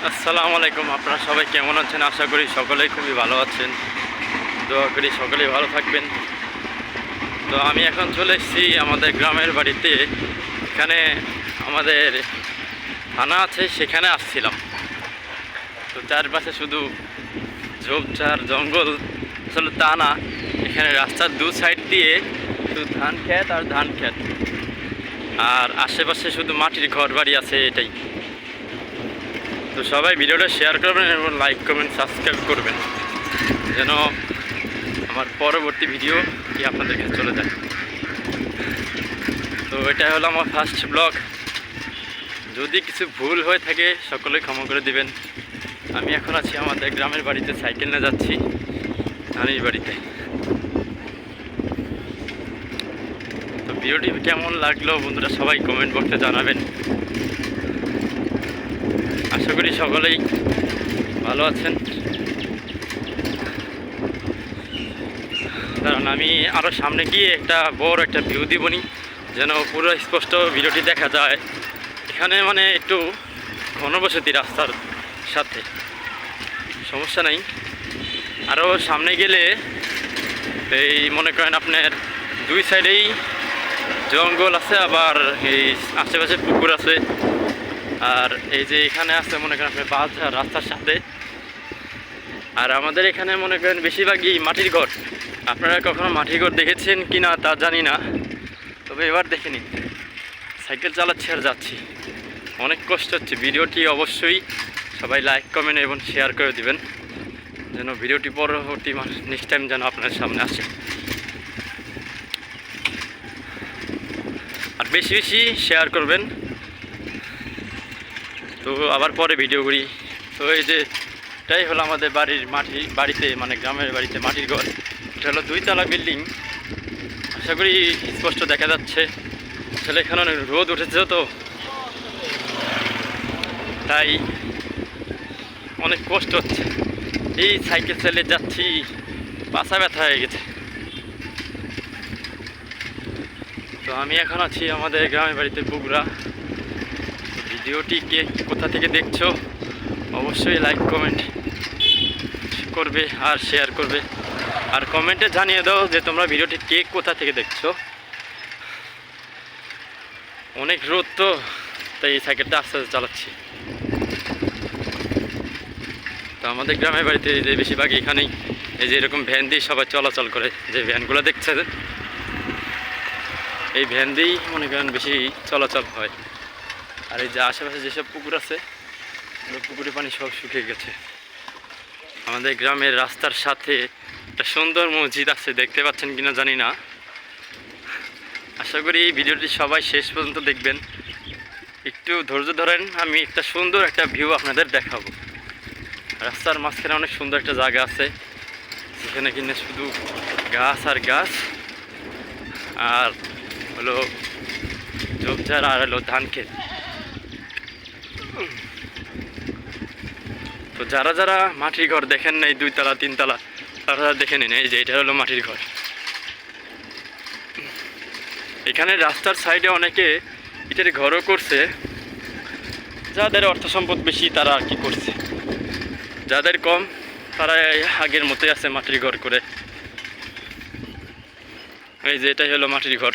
আসসালামু আলাইকুম। আপনারা সবাই কেমন আছেন? আশা করি সকলেই খুবই ভালো আছেন। দোয়া করি সকলেই ভালো থাকবেন। তো আমি এখন চলে এসেছি আমাদের গ্রামের বাড়িতে। এখানে আমাদের থানা আছে, সেখানে আসছিলাম। তো চারপাশে শুধু ঝোপঝাড় জঙ্গল, আসলে তা না, এখানে রাস্তার দু সাইড দিয়ে শুধু ধান ক্ষেত আর ধান ক্ষেত, আর আশেপাশে শুধু মাটির ঘর বাড়ি আছে, এটাই। তো সবাই ভিডিওটা শেয়ার করবেন এবং লাইক কমেন্ট সাবস্ক্রাইব করবেন, যেন আমার পরবর্তী ভিডিও কি আপনাদের কাছে চলে যায়। তো এটা হলো আমার ফার্স্ট ব্লগ। যদি কিছু ভুল হয়ে থাকে সকলে ক্ষমা করে দিবেন। আমি এখন আছি আমাদের গ্রামের বাড়িতে, সাইকেল নিয়ে যাচ্ছি নানির বাড়িতে। তো ভিডিওটি কেমন লাগলো বন্ধুরা সবাই কমেন্ট বক্সে জানাবেন। আশা করি সকলেই ভালো আছেন। কারণ আমি আরও সামনে গিয়ে একটা বড় একটা ভিউ দিবনি, যেন পুরো স্পষ্ট ভিডিওটি দেখা যায়। এখানে মানে একটু ঘনবসতি রাস্তার সাথে, সমস্যা নাই। আরও সামনে গেলে এই মনে করেন আপনার দুই সাইডেই জঙ্গল আছে, আবার এই আশেপাশে পুকুর আছে। আর এই যে এখানে আছে মনে করেন আপনার বাজার রাস্তার সাথে। আর আমাদের এখানে মনে করেন বেশিরভাগই মাটির ঘর। আপনারা কখনো মাটির ঘর দেখেছেন কি না তা জানি না, তবে এবার দেখে নিন। সাইকেল চালাচ্ছি আর যাচ্ছি, অনেক কষ্ট হচ্ছে। ভিডিওটি অবশ্যই সবাই লাইক কমেন্ট এবং শেয়ার করে দিবেন, যেন ভিডিওটি পরবর্তী নেক্সট টাইম যেন আপনার সামনে আসে। আর বেশি বেশি শেয়ার করবেন। তো আবার পরে ভিডিও করি। তো এই যে এটাই হলো আমাদের বাড়িতে মানে গ্রামের বাড়িতে মাটির ঘর। এটা হলো 2 তলা বিল্ডিং। আশা করি স্পষ্ট দেখা যাচ্ছে। আসলে এখানে অনেক রোদ উঠেছে, তো তাই অনেক কষ্ট হচ্ছে। এই সাইকেল চালিয়ে যাচ্ছি, পাছা ব্যথা হয়ে গেছে। তো আমি এখন আছি আমাদের গ্রামের বাড়িতে, বগুড়া। ভিডিওটি কে কোথা থেকে দেখছো অবশ্যই লাইক কমেন্ট করবে আর শেয়ার করবে। আর কমেন্টে জানিয়ে দাও যে তোমরা ভিডিওটি কে কোথা থেকে দেখছো। অনেক রোদ, তো তাই এই সাইকেলটা আস্তে আস্তে চালাচ্ছি। তো আমাদের গ্রামের বাড়িতে যে বেশিরভাগ এখানেই এই যে এরকম ভ্যান দিয়ে সবাই চলাচল করে, যে ভ্যানগুলো দেখছে, এই ভ্যান দিয়েই মনে করেন বেশি চলাচল হয়। আর এই যে আশেপাশে যেসব পুকুর আছে, পুকুরের পানি সব শুকিয়ে গেছে। আমাদের গ্রামের রাস্তার সাথে একটা সুন্দর মসজিদ আছে, দেখতে পাচ্ছেন কিনা জানি না। আশা করি এই ভিডিওটি সবাই শেষ পর্যন্ত দেখবেন। একটু ধৈর্য ধরেন, আমি একটা সুন্দর একটা ভিউ আপনাদের দেখাবো। রাস্তার মাঝখানে অনেক সুন্দর একটা জায়গা আছে, সেখানে কিনে শুধু গাছ আর গাছ, আর হলো ঝোপঝাড়, আর হলো ধান ক্ষেত। তো যারা যারা মাটির ঘর দেখেন নাই 2 তলা 3 তলা, তারা দেখে নিন। এই যে এটা হলো মাটির ঘর। এখানে রাস্তার সাইডে অনেকে ইটের ঘরও করছে। যাদের অর্থ সম্পদ বেশি তারা আর কি করছে, যাদের কম তারা আগের মতোই আছে মাটির ঘর করে। এই যে এটাই হলো মাটির ঘর।